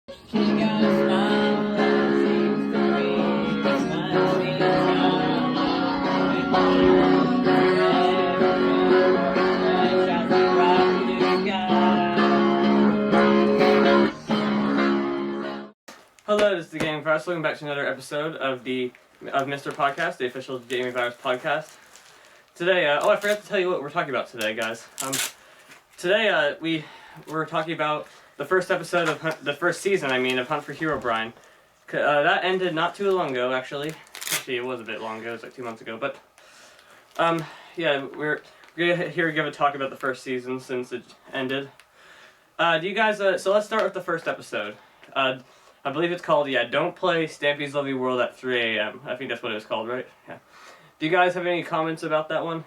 Hello, this is the Gaming Virus. Welcome back to another episode of Mr. Podcast, the official Gaming Virus podcast. Today, I forgot to tell you what we're talking about today, guys. Today, we're talking about the first episode of the first season, of Hunt for Herobrine. That ended not too long ago, actually. Actually, it was a bit long ago. It was like 2 months ago, but yeah, we're gonna give a talk about the first season since it ended. Do you guys? So let's start with the first episode. I believe it's called, Don't Play Stampy's Lovely World at 3 a.m. I think that's what it was called, right? Yeah. Do you guys have any comments about that one?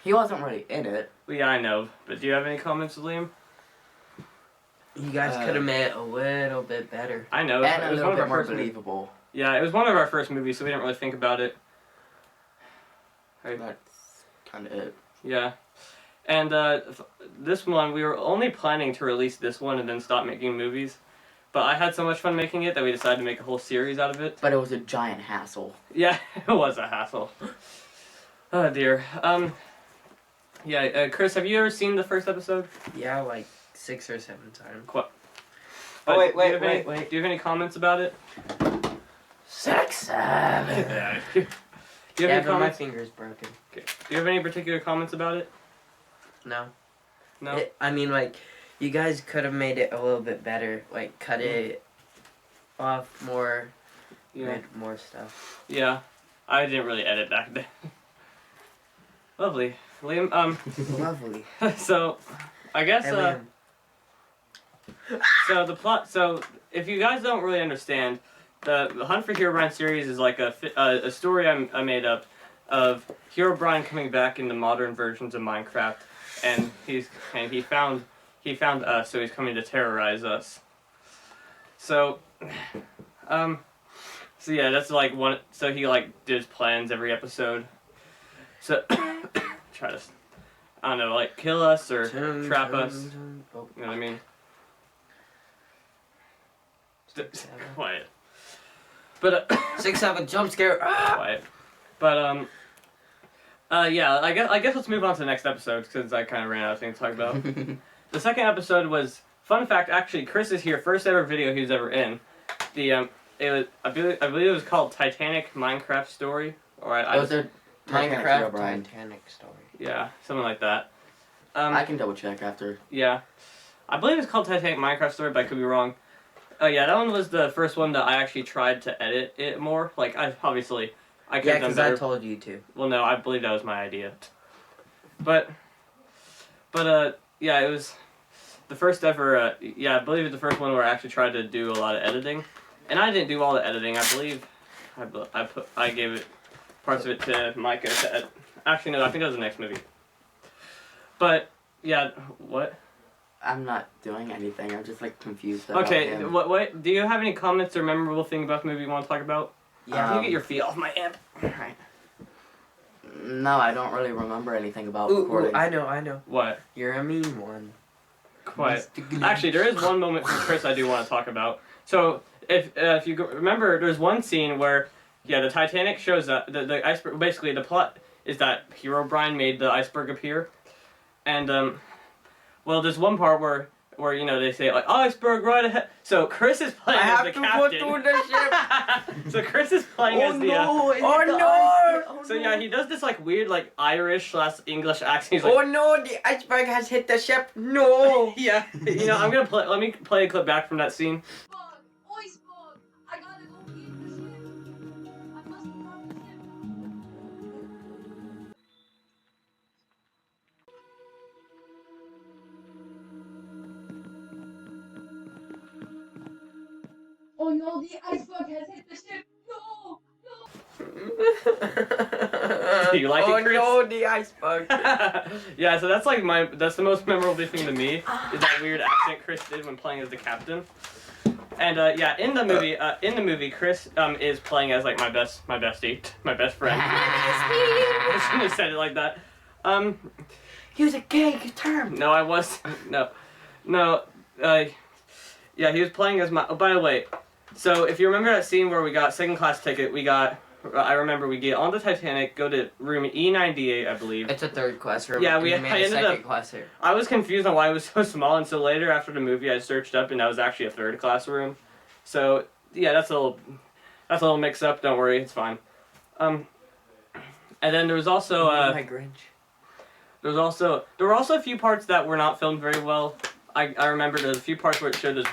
He wasn't really in it. Well, yeah, I know. But do you have any comments, Liam? You guys could have made it a little bit better. I know. And it was a little one of bit our more first believable. Yeah, it was one of our first movies, so we didn't really think about it. Right. That's kind of it. Yeah. And this one, we were only planning to release this one and then stop making movies. But I had so much fun making it that we decided to make a whole series out of it. But it was a giant hassle. Yeah, it was a hassle. Oh dear. Yeah, Chris, have you ever seen the first episode? Yeah, like 6 or 7 times. Oh, wait. Do you have any comments about it? 6, 7. Yeah. Do you have any But my comments? finger's broken. Okay. Do you have any particular comments about it? No. No? You guys could have made it a little bit better. Like, cut it off more. Yeah. Made more stuff. Yeah. I didn't really edit back then. Lovely. Liam, Lovely. so, I guess, Hey, Liam. so the plot, so, if you guys don't really understand, the Hunt for Herobrine series is like a story I made up of Herobrine coming back into modern versions of Minecraft, and he found us, so he's coming to terrorize us. So, so yeah, that's like one. So he like did his plans every episode. So try to, I don't know, like kill us or trap us. Oh. You know what I mean? Quiet. But 6, 7, jump scare. quiet. But yeah, I guess let's move on to the next episode because I kind of ran out of things to talk about. The second episode was, fun fact, actually, Chris is here, first ever video he was ever in. I believe it was called Titanic Minecraft Story. Or It was a Minecraft Herobrine. Titanic story. Yeah, something like that. I can double check after. Yeah. I believe it's called Titanic Minecraft Story, but I could be wrong. Yeah, that one was the first one that I actually tried to edit it more. Like, I could have done Because I better. told you to. Well, no, I believe that was my idea. But yeah, it was the first ever, I believe it's the first one where I actually tried to do a lot of editing. And I didn't do all the editing. I believe I gave it parts of it to Micah to edit. Actually, no, I think that was the next movie. But, yeah, what? I'm not doing anything. I'm just like confused about Okay, him. what, do you have any comments or memorable thing about the movie you want to talk about? Yeah. Can you get your feet off my amp? Alright. No, I don't really remember anything about Ooh, recording. I know. What? You're a mean one. Quiet. Mr. Glitch. Actually, there is one moment from Chris I do want to talk about. So, if you remember, there's one scene where, the Titanic shows up, the iceberg, basically the plot is that Herobrine made the iceberg appear, and, well, there's one part where they say, like, iceberg right ahead. So, Chris is playing as the captain. I have to go through the ship. So, Chris is playing as the, Oh no! so, yeah, he does this, like, weird, like, Irish/English accent. He's like, Oh no, the iceberg has hit the ship. No! yeah, I'm gonna play, let me play a clip back from that scene. Iceberg! I gotta go get the ship! I must drop the ship! Oh no, the iceberg has hit the ship! No! Do you like it, Chris? Oh no, the iceberg. Yeah, so that's the most memorable thing to me, is that weird accent Chris did when playing as the captain. And in the movie, Chris is playing as like my bestie, my best friend. I shouldn't have said it like that. Use a gay term. No, I wasn't. No. Yeah, he was playing as my. Oh, by the way, so if you remember that scene where we got second class ticket, I remember we get on the Titanic, go to room E98, I believe. It's a third class room. Yeah, and we you made I a ended second up. class here. I was confused on why it was so small, and so later after the movie, I searched up, and that was actually a third class room. So yeah, that's a little mix up. Don't worry, it's fine. And then there was also My Grinch. there were also a few parts that were not filmed very well. I remember there's a few parts where it showed those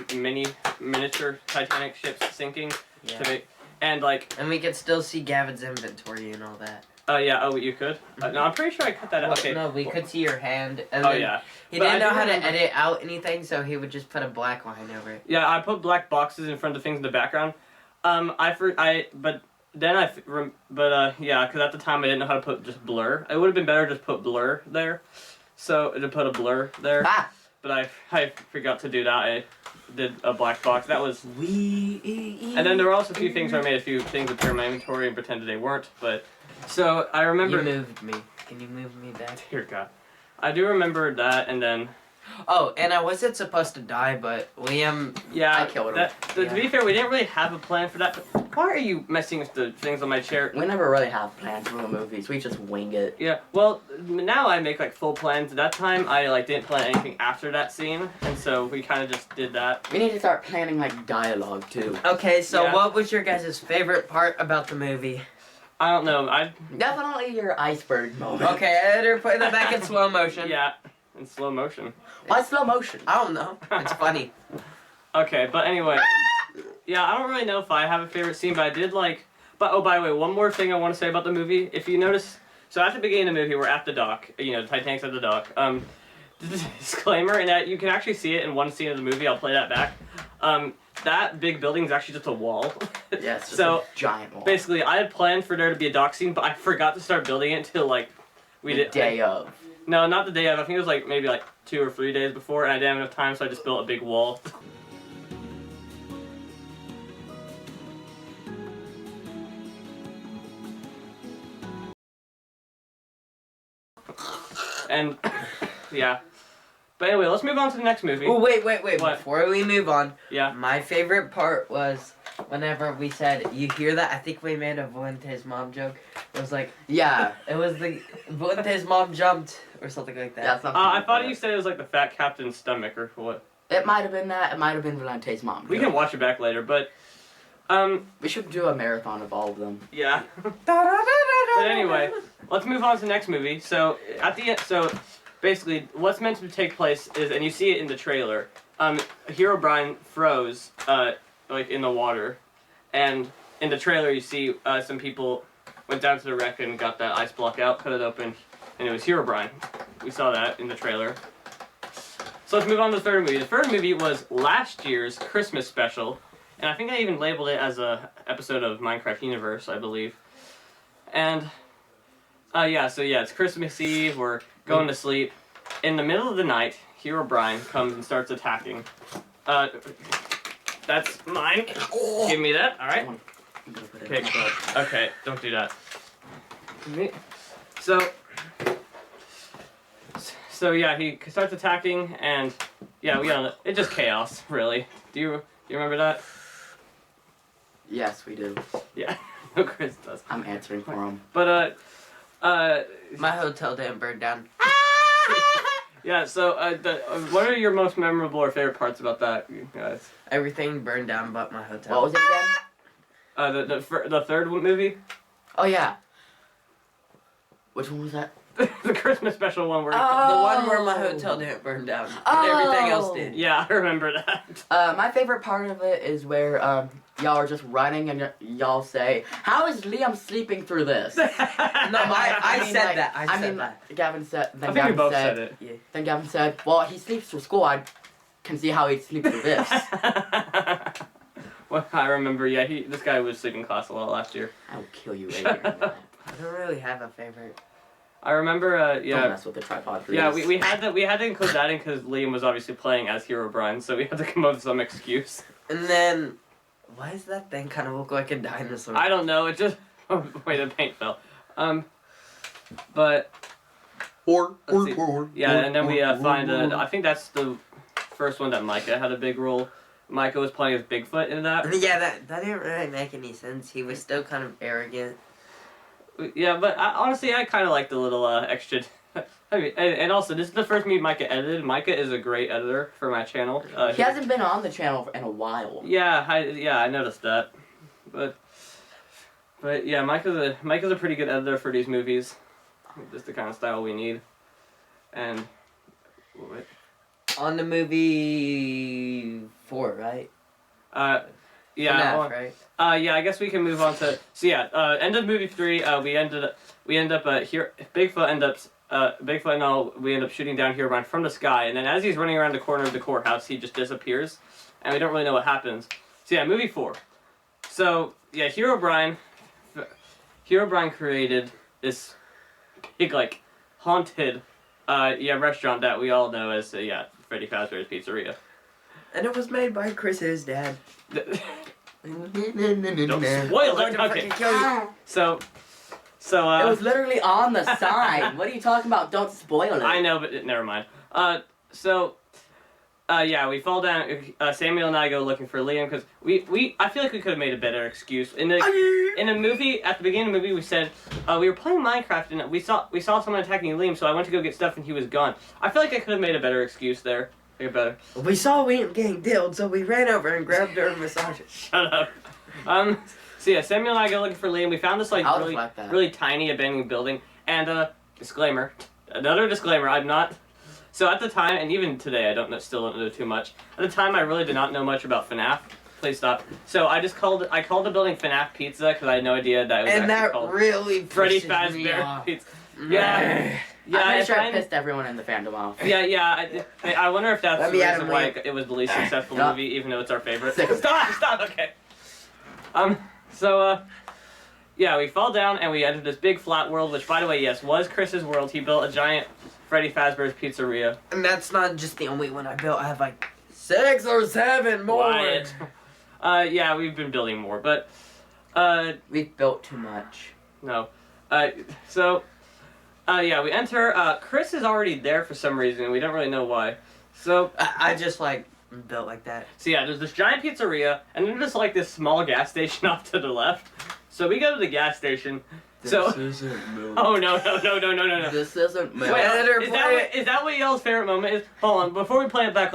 miniature Titanic ships sinking. Yeah. And like. And we could still see Gavin's inventory and all that. Yeah. Oh, you could. No, I'm pretty sure I cut that out. Okay. No, we could see your hand. And Oh then yeah. He But didn't know do how to remember- edit out anything, so he would just put a black line over it. Yeah, I put black boxes in front of things in the background. Yeah, because at the time I didn't know how to put just blur. It would have been better to just put blur there. So to put a blur there. Ah! But I forgot to do that. I did a black box. That was. And then there were also a few things where I made a few things appear in my inventory and pretended they weren't. But so I remember. You moved me. Can you move me back? Dear God, I do remember that, and then. Oh, and I wasn't supposed to die, but Liam. Yeah, I killed him. To be fair, we didn't really have a plan for that. But why are you messing with the things on my chair? We never really have plans for the movies. We just wing it. Yeah, well, now I make like full plans. At that time, I like didn't plan anything after that scene, and so we kind of just did that. We need to start planning like dialogue too. Okay, so Yeah. what was your guys' favorite part about the movie? I don't know. Definitely your iceberg moment. Okay, editor, put that back in slow motion. Yeah, in slow motion. Why slow motion? I don't know. It's funny. Okay, but anyway, yeah, I don't really know if I have a favorite scene, but I did like. But oh, by the way, one more thing I want to say about the movie. If you notice, so at the beginning of the movie, we're at the dock. You know, the Titanic's at the dock. Disclaimer, and that you can actually see it in one scene of the movie. I'll play that back. That big building is actually just a wall. Yes. So a giant wall. basically, I had planned for there to be a dock scene, but I forgot to start building it until like we The did. day of. No, not the day of. I think it was like maybe like 2 or 3 days before, and I didn't have enough time, so I just built a big wall. And yeah. But anyway, let's move on to the next movie. Oh, wait. What? Before we move on, Yeah. my favorite part was whenever we said, you hear that? I think we made a Vuente's mom joke. It was like, Yeah. it was the Vuente's mom jumped or something like that. That's not. I thought you said it was like the fat captain's stomach or what. It might have been that. It might have been Valente's mom. We can watch it back later, but We should do a marathon of all of them. yeah. But anyway, let's move on to the next movie. So at the end, so basically, what's meant to take place is, and you see it in the trailer. Herobrine froze, like in the water, and in the trailer you see some people went down to the wreck and got that ice block out, cut it open, and it was Herobrine. We saw that in the trailer. So let's move on to the third movie. The third movie was last year's Christmas special, and I think I even labeled it as a episode of Minecraft Universe, I believe. And it's Christmas Eve. We're going to sleep. In the middle of the night, Herobrine comes and starts attacking. That's mine. Give me that. All right. Okay. Okay. Don't do that. So yeah, he starts attacking, and yeah, it's just chaos, really. Do you remember that? Yes, we do. Yeah. No, Chris does. I'm answering for him. But My hotel didn't burn down. yeah. So what are your most memorable or favorite parts about that, you guys? Everything burned down but my hotel. What was it again? The third movie, Oh yeah. Which one was that? the Christmas special one where. The one where my hotel didn't burn down. But everything else did. Yeah, I remember that. My favorite part of it is where y'all are just running and y'all say, "How is Liam sleeping through this?" No, I said that. I said that. Gavin said. I Then think we Gavin both said. said it. Yeah. Then Gavin said, "Well, he sleeps through school. I can see how he'd sleep through this." Well, I remember. Yeah, this guy was sleeping class a lot last year. I will kill you later. I don't really have a favorite. I remember. Don't Yeah. mess with the tripod. Yeah, please. we had to include that in because Liam was obviously playing as Herobrine, so we had to come up with some excuse. And then, why does that thing kind of look like a dinosaur? I don't know. It just wait, the paint fell. But let's see. Yeah, and then we find. I think that's the first one that Micah had a big role. Micah was playing as Bigfoot in that. Yeah, that didn't really make any sense. He was still kind of arrogant. Yeah, but honestly, I kind of like the little extra. I mean, and also, this is the first movie Micah edited. Micah is a great editor for my channel. He hasn't been on the channel in a while. Yeah, I noticed that, but yeah, Micah's a pretty good editor for these movies. Just the kind of style we need, and. What? On the movie 4, right? Yeah. FNAF, right? Yeah, I guess we can move on to. So yeah, end of movie 3. We end up here. Bigfoot and all. We end up shooting down Herobrine from the sky, and then as he's running around the corner of the courthouse, he just disappears, and we don't really know what happens. So yeah, movie 4. So yeah, Herobrine created this big like haunted restaurant that we all know as Freddy Fazbear's Pizzeria. And it was made by Chris's dad. Don't spoil it. Okay. So it was literally on the sign. What are you talking about? Don't spoil it. I know, but never mind. We fall down. Samuel and I go looking for Liam because I feel like we could have made a better excuse in the movie. At the beginning of the movie, we said we were playing Minecraft and we saw someone attacking Liam, so I went to go get stuff and he was gone. I feel like I could have made a better excuse there. Better. We saw Liam getting dilled, so we ran over and grabbed her and massaged it. Shut up. So yeah, Samuel and I go looking for Liam. We found this really tiny abandoned building. And another disclaimer. I'm not. So at the time, and even today, still don't know too much. At the time, I really did not know much about FNAF. Please stop. So I called the building FNAF Pizza because I had no idea that it was actually called really Freddy Fazbear Pizza. Yeah. Yeah, I'm pretty sure I pissed everyone in the fandom off. Yeah. I wonder if that's the reason why it was the least successful movie, even though it's our favorite. Stop. Okay. We fall down and we enter this big flat world, which, by the way, yes, was Chris's world. He built a giant Freddy Fazbear's Pizzeria. And that's not just the only one I built. I have like 6 or 7 more. Quiet. We've been building more, but we've built too much. No. We enter. Chris is already there for some reason. We don't really know why. So I just built like that. So yeah, there's this giant pizzeria, and then there's this small gas station off to the left. So we go to the gas station. This isn't milk. Oh no. This isn't milk. Wait, is that what y'all's favorite moment is? Hold on, before we play it back,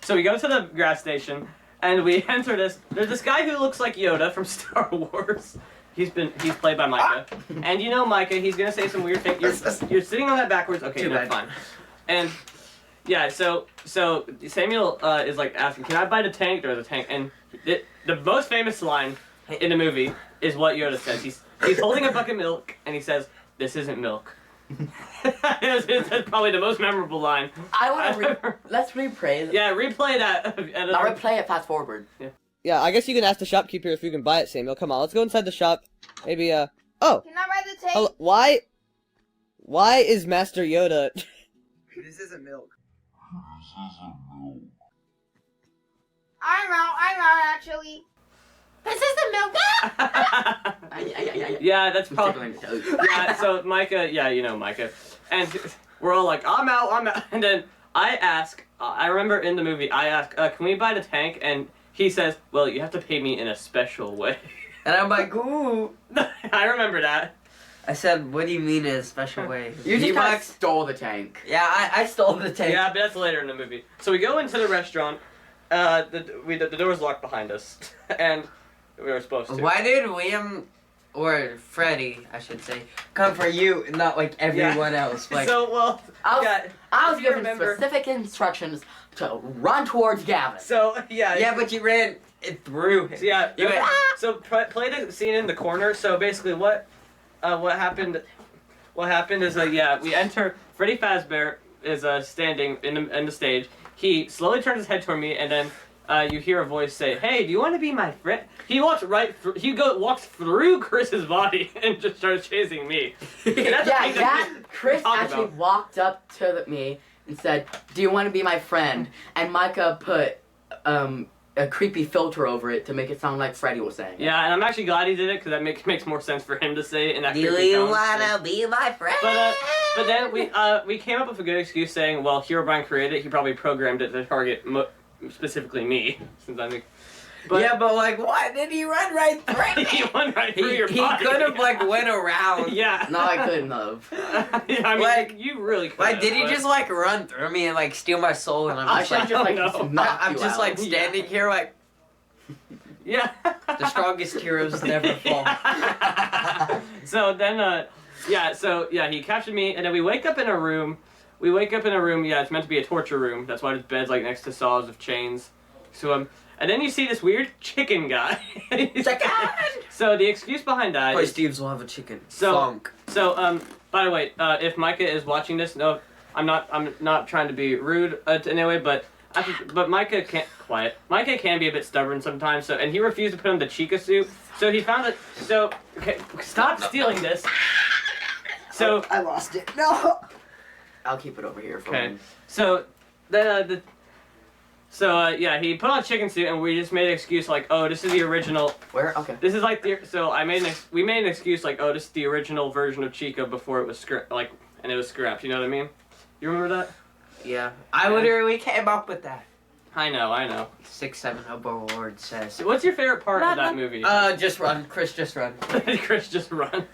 So we go to the gas station, and we enter this. There's this guy who looks like Yoda from Star Wars. He's played by Micah. And you know Micah, he's gonna say some weird thing. You're sitting on that backwards. Okay, that's fine. And yeah, so Samuel is asking, "Can I buy the tank?" There's a tank, and the most famous line in the movie is what Yoda says. He's holding a bucket of milk, and he says, "This isn't milk." That's probably the most memorable line. Let's replay it. Yeah, replay that. I'll replay it fast forward. Yeah, I guess you can ask the shopkeeper if you can buy it, Samuel. Come on, let's go inside the shop. Maybe, Oh! Can I buy the tank? Hello, why is Master Yoda... This isn't milk. I'm out, actually. This isn't milk. Yeah, that's probably... Yeah, so Micah, you know Micah. And we're all like, I'm out. And then I remember in the movie, I ask, can we buy the tank? And he says, well, you have to pay me in a special way. And I'm like, ooh. I remember that. I said, what do you mean in a special way? You just stole the tank. Yeah, I stole the tank. Yeah, but that's later in the movie. So we go into the restaurant. The door's locked behind us. And we were supposed to. Why did Liam, or Freddy, I should say, come for you and not everyone else? I was given specific instructions to run towards Gavin. So, yeah. Yeah, but you ran it through him. So, yeah. So play the scene in the corner. So basically what happened is we enter. Freddy Fazbear is standing in the stage. He slowly turns his head toward me, and then you hear a voice say, "Hey, do you want to be my friend?" He walks walks through Chris's body and just starts chasing me. Chris actually walked up to me and said, "Do you want to be my friend?" And Micah put a creepy filter over it to make it sound like Freddy was saying. Yeah, and I'm actually glad he did it because that makes more sense for him to say it in that creepy tone. Do you wanna be my friend? But then we came up with a good excuse saying, well, Herobrine created it. He probably programmed it to target specifically me, since I'm. But yeah, but like, why did he run right through? he went right through your He body. could have like went around. Yeah. No, I couldn't have. Yeah, I mean, Like- you really could. Like, did he just like run through me and like steal my soul? And I'm I just should like, just like no. knock I'm you just out. like standing here like Yeah. the strongest heroes never fall. So then, he captured me, and then we wake up in a room. Yeah, it's meant to be a torture room. That's why there's beds like next to saws of chains. So and then you see this weird chicken guy. Chicken! So the excuse behind that Boy, is, Steve's will have a chicken. So- Funk. by the way, if Micah is watching this, no, I'm not trying to be rude in any way, but Micah can't quiet. Micah can be a bit stubborn sometimes, and he refused to put on the Chica suit. So he found it. So okay, stop stealing this. So I lost it. No. I'll keep it over here for okay, me. so then he put on a chicken suit, and we just made an excuse like, oh, this is the original. Where? Okay. This is like we made an excuse like, oh, this is the original version of Chica before it was and it was scrapped. You know what I mean? You remember that? Yeah, I literally came up with that. I know. 6-7 award says. What's your favorite part of that movie? Just run, Chris. Just run. Chris, just run.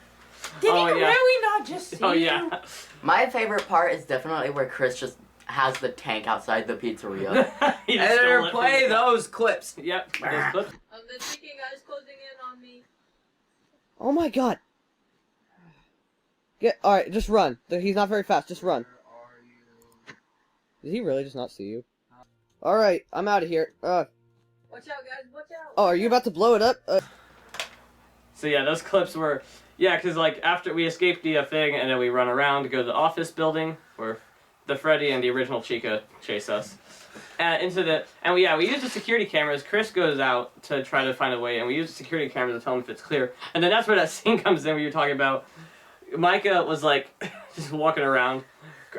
Did Oh, he yeah. really not just see Oh you? yeah. My favorite part is definitely where Chris just has the tank outside the pizzeria. He And stole then it play from the- those clips. Yep. Those clips. The chicken guy's closing in on me. Oh my god. Alright, just run. He's not very fast, just run. Did he really just not see you? Alright, I'm out of here. Watch out, guys. Watch out. Oh, are you about to blow it up? So yeah, those clips were because like after we escaped the thing and then we run around to go to the office building where the Freddy and the original Chica chase us. We use the security cameras. Chris goes out to try to find a way, and we use the security cameras to tell him if it's clear. And then that's where that scene comes in where you're talking about. Micah was like just walking around.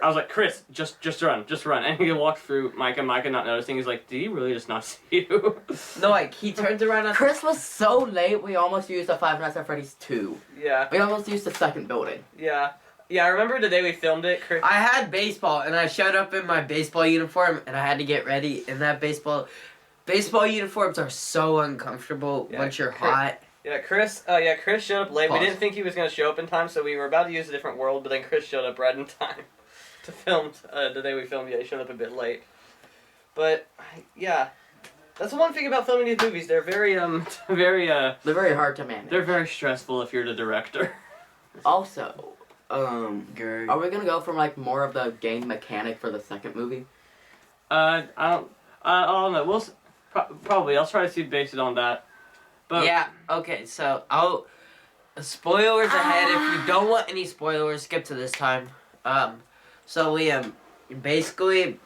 I was like, Chris, just run. And he walked through Micah not noticing. He's like, did he really just not see you? No, like he turns around. Chris was so late, we almost used a Five Nights at Freddy's 2. Yeah. We almost used the second building. Yeah. Yeah, I remember the day we filmed it. Chris. I had baseball, and I showed up in my baseball uniform, and I had to get ready. And that baseball uniforms are so uncomfortable once you're hot. Yeah, Chris showed up late. Pause. We didn't think he was going to show up in time, so we were about to use a different world, but then Chris showed up right in time to film the day we filmed. Yeah, he showed up a bit late. But, yeah. That's the one thing about filming these movies. They're very, They're very hard to manage. they're very stressful if you're the director. Also, are we gonna go from like more of the game mechanic for the second movie? I don't know. We'll probably. I'll try to see base it on that. But Yeah, okay, so spoilers ahead. If you don't want any spoilers, skip to this time. So Liam, basically,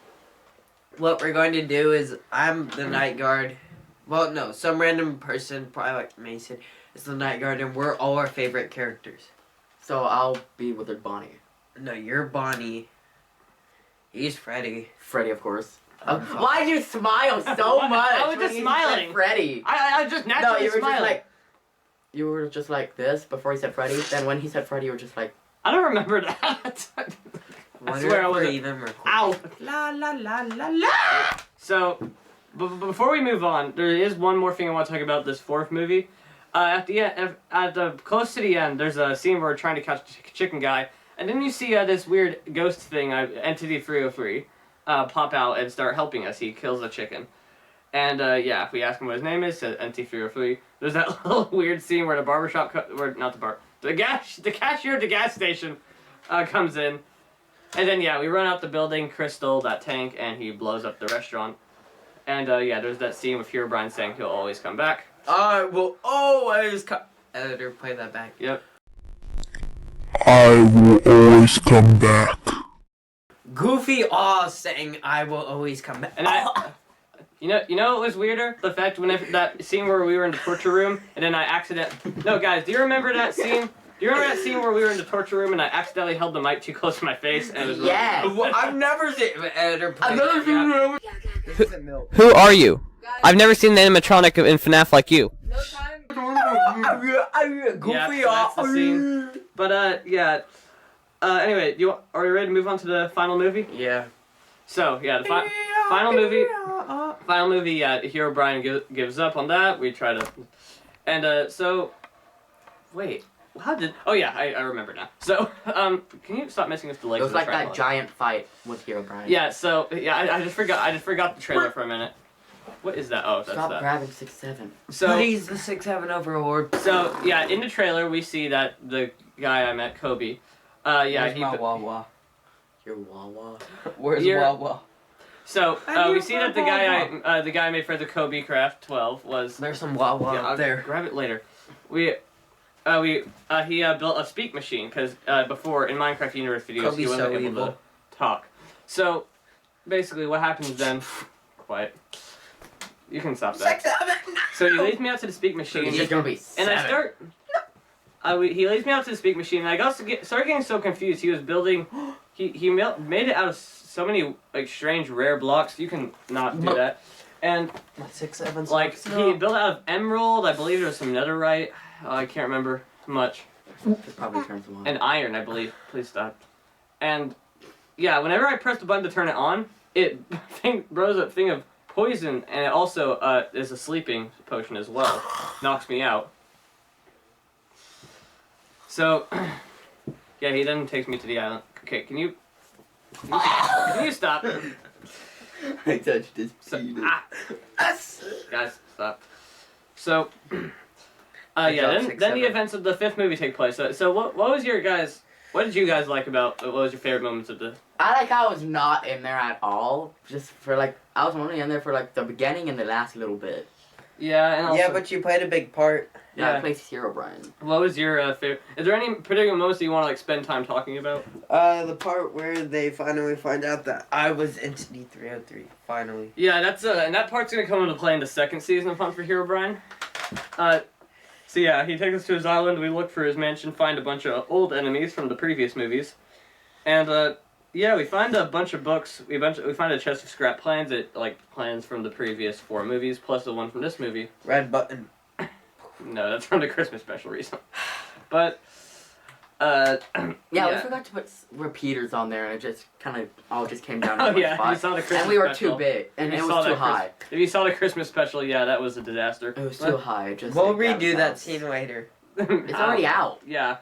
what we're going to do is I'm the night guard. Well, no, some random person, probably like Mason, is the night guard, and we're all our favorite characters. So I'll be with Bonnie. No, you're Bonnie. He's Freddy. Freddy, of course. Why'd you smile so much? I was when just he smiling. said Freddy. I was just No, naturally you were smiling. just like. You were just like this before he said Freddy. Then when he said Freddy, you were just like. I don't remember that. I swear I we're wasn't. even recording. Ow. La la la la la. So, before we move on, there is one more thing I want to talk about this fourth movie. At the end, close to the end, there's a scene where we're trying to catch a chicken guy, and then you see this weird ghost thing, Entity 303, pop out and start helping us. He kills a chicken, and if we ask him what his name is, says Entity 303. There's that little weird scene where the the cashier at the gas station, comes in, and then we run out the building. Chris stole that tank, and he blows up the restaurant. And there's that scene with Herobrine saying he'll always come back. I will always come. Editor, play that back. Yep. I will always come back. Goofy saying I will always come back. And you know what was weirder? The fact that scene where we were in the torture room, and then No, guys, do you remember that scene? Do you remember that scene where we were in the torture room and I accidentally held the mic too close to my face and it was Yes. Well, I've never seen Editor play. I've never seen Who are you? I've never seen the animatronic in FNAF like you. No time. Goofy that's the scene. But anyway, are you ready to move on to the final movie? Yeah. So yeah, the final movie. Final movie. Yeah, Herobrine gives up on that. We try to, and so, wait. How did? Oh yeah, I remember now. So can you stop messing with the legs? It was of the like that tripod? giant fight with Herobrine. Yeah. So yeah, I just forgot the trailer for a minute. What is that? Oh, that's Stop that. grabbing 6-7. So But he's the 6-7 overlord. So yeah, in the trailer we see that the guy I met, Kobe. Yeah, Where's my Wawa? Your Wawa. Where's You're- Wawa? So I we knew see that the guy I made for the Kobe Craft 12 was. There's some Wawa Yeah, up I'll there. grab it later. He built a speak machine because before in Minecraft Universe videos Kobe's he wasn't so able evil. to talk. So basically, what happens then? Quiet. You can stop that. 6-7. So he leads me out to the speak machine. He's gonna be And I 7. start. He leads me out to the speak machine, and I started getting so confused. He was building. He made it out of so many like strange rare blocks. You can not do that. And My 6-7. like he built out of emerald. I believe there was some netherite. I can't remember much. It probably turns him on. And iron, I believe. Please stop. And yeah, whenever I press the button to turn it on, it throws a thing of poison, and it also is a sleeping potion as well. Knocks me out. So, yeah, he then takes me to the island. Okay, can you stop? I touched his So, penis. guys, stop. So, yeah, then the events of the 5th movie take place. So what was your guys? What did you guys like about? What was your favorite moments of the? I like how I was not in there at all. Just for like, I was only in there for like the beginning and the last little bit. Yeah, and also, Yeah, but you played a big part. Yeah, Yeah. I played Herobrine. What was your favorite? Is there any particular moments that you want to like spend time talking about? The part where they finally find out that I was Entity 303. Finally. Yeah, that's and that part's gonna come into play in the 2nd season of Hunt for Herobrine. So yeah, he takes us to his island. We look for his mansion, find a bunch of old enemies from the previous movies, and yeah, we find a bunch of books. We find a chest of scrap plans, plans from the previous 4 movies, plus the one from this movie. Red button. No, that's from the Christmas special recently. But Yeah, we Yeah. forgot to put repeaters on there, and it just kind of all just came down to oh one yeah, spot. you saw the Christmas And we were special. too big, and If it you saw was too that high. If you saw the Christmas special, yeah, that was a disaster. It was too high. Just We'll like redo that was- scene later. It's already out. Yeah.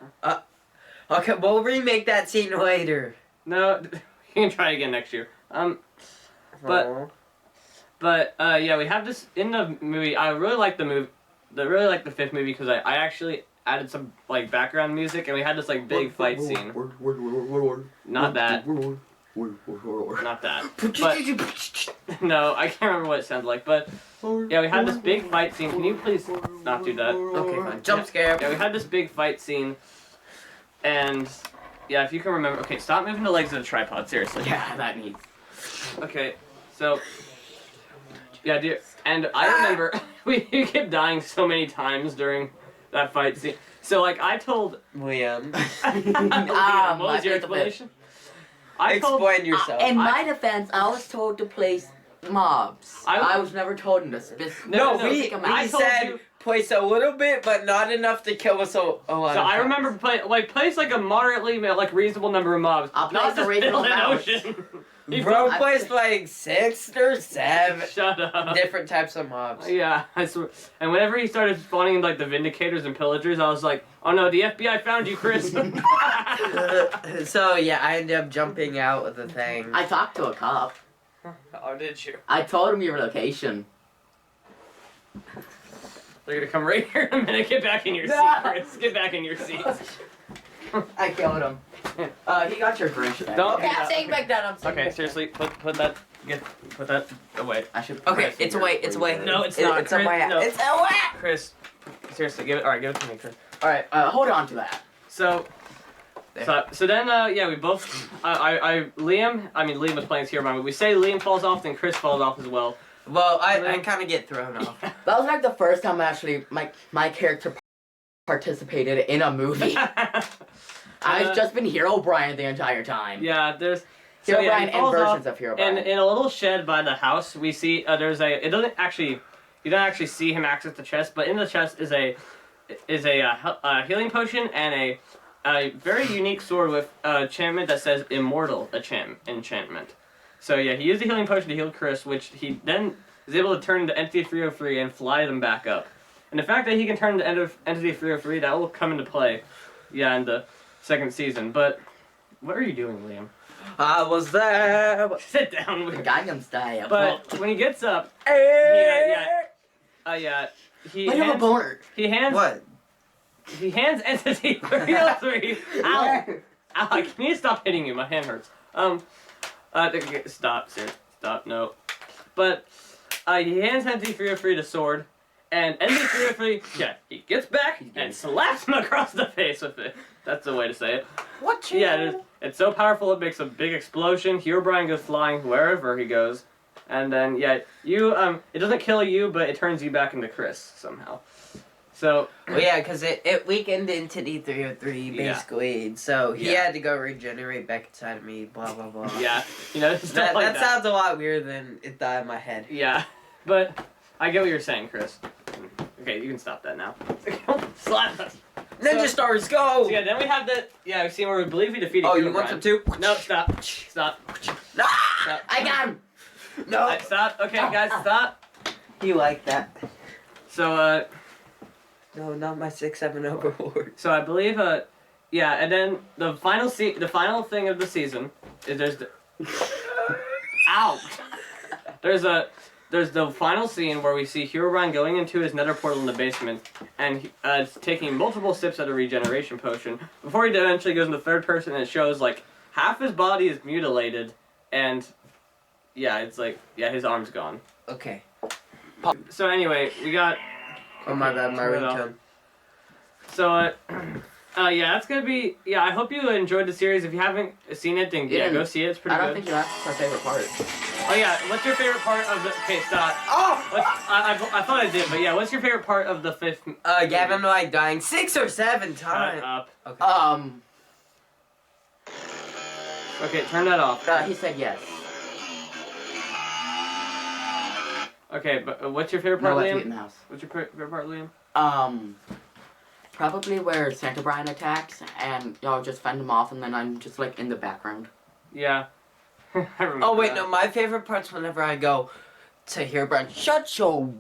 Okay, we'll remake that scene later. No, you can try again next year. But- Aw. But yeah, we have this in the movie. I really like the movie. I really like the 5th movie because I actually added some like background music, and we had this like big fight scene. Not that. Not that. But no, I can't remember what it sounded like. But yeah, we had this big fight scene. Can you please not do that? Okay, fine. Jump scare. Yeah, we had this big fight scene, and yeah, if you can remember. Okay, stop moving the legs of the tripod. Seriously. Yeah, that needs. Okay, so yeah, dear, and I remember we kept dying so many times during that fight scene. So like I told, Liam. Liam, what was your explanation? I told, Explain yourself. In my defense, I was told to place mobs. I- I was never told in the specific. No, we specific amount. I told said you- place a little bit, but not enough to kill us a lot. so of I times. remember place like a moderately like reasonable number of mobs. I'll not place a just reasonable fill an amount. ocean. You Bro I- placed like 6 or 7 Shut up. different types of mobs. Yeah, I swear. And whenever he started spawning like the Vindicators and Pillagers, I was like, oh no, the FBI found you, Chris. So yeah, I ended up jumping out of the thing. I talked to a cop. Oh, did you? I told him your location. They're gonna come right here in a minute. Get back in your seat, No. Chris. Get back in your seat. I killed him. He got your Grinch back. Don't- Okay, I'm taking back that. I'm taking Okay, back seriously, put that away. that. I should. Okay, press it's your- away, it's away. No, it's not. It's on my Chris, no. It's away. Chris, seriously, give it. All right, give it to me, Chris. All right, hold on to that. So, There. so then, yeah, we both. Liam was playing Herobrine, but we say Liam falls off, then Chris falls off as well. Well, I kind of get thrown off. That was like the first time actually my character participated in a movie. I've just been Herobrine the entire time. Yeah, there's. Herobrine yeah, he and falls versions off, of Herobrine. And in a little shed by the house, we see there's a. It doesn't actually. You don't actually see him access the chest, but in the chest is a healing potion and a very unique sword with enchantment that says immortal enchantment. So yeah, he used the healing potion to heal Chris, which he then is able to turn into Entity 303 and fly them back up. And the fact that he can turn into Entity 303, that will come into play, yeah, in the second season. But what are you doing, Liam? I was there. Sit down. Gangnam Style. But when he gets up, he I have a boner. What? He hands Entity 303. Ow! Ow! I need to stop hitting you. My hand hurts. Stop, sir. Stop. No. But he hands Entity 303 the sword, and Entity 303, yeah, he gets back and slaps him across the face with it. That's the way to say it. What? Yeah, it's so powerful it makes a big explosion. Herobrine goes flying wherever he goes, and then yeah, it doesn't kill you, but it turns you back into Chris somehow. So. Well, yeah, because it weakened Entity 303 basically, so he had to go regenerate back inside of me. Blah blah blah. Yeah, stuff that, like that sounds a lot weirder than it thought in my head. Yeah, but I get what you're saying, Chris. Okay, you can stop that now. Slap us. Ninja stars, go! So yeah, then we have the scene where we believe we defeated. Oh, Herobrine. you want some too? No, stop. Stop. No! Stop. I got him. No. Alright, stop. Okay, guys, stop. You like that? So No, not my 6-7 overboard. so I believe and then the final thing of the season is there's the ow. There's the final scene where we see Herobrine going into his nether portal in the basement and taking multiple sips of a regeneration potion before he eventually goes into third person and it shows like half his body is mutilated and his arm's gone. Okay. So anyway, we got Oh my bad, my ringtone. so that's gonna be I hope you enjoyed the series. If you haven't seen it, then go see it. It's pretty I don't good. think that's our favorite part. Oh yeah, what's your favorite part of the? Okay, stop. Oh! I thought I did, but yeah, what's your favorite part of the fifth? Gavin like dying 6 or 7 times. Up. Okay. Okay, turn that off. He said yes. Okay, but what's your favorite No, part, let's Liam? eat in the house. What's your favorite part, Liam? Probably where Santa Brian attacks and y'all just fend him off and then I'm just like in the background. Yeah. I remember. Oh wait, that. no, my favorite part's whenever I go to Herobrine. Shut your...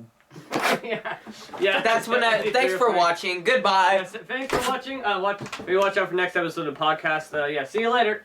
yeah. That's when thanks for watching. Goodbye. Yes, thanks for watching. Watch out for next episode of the podcast. See you later.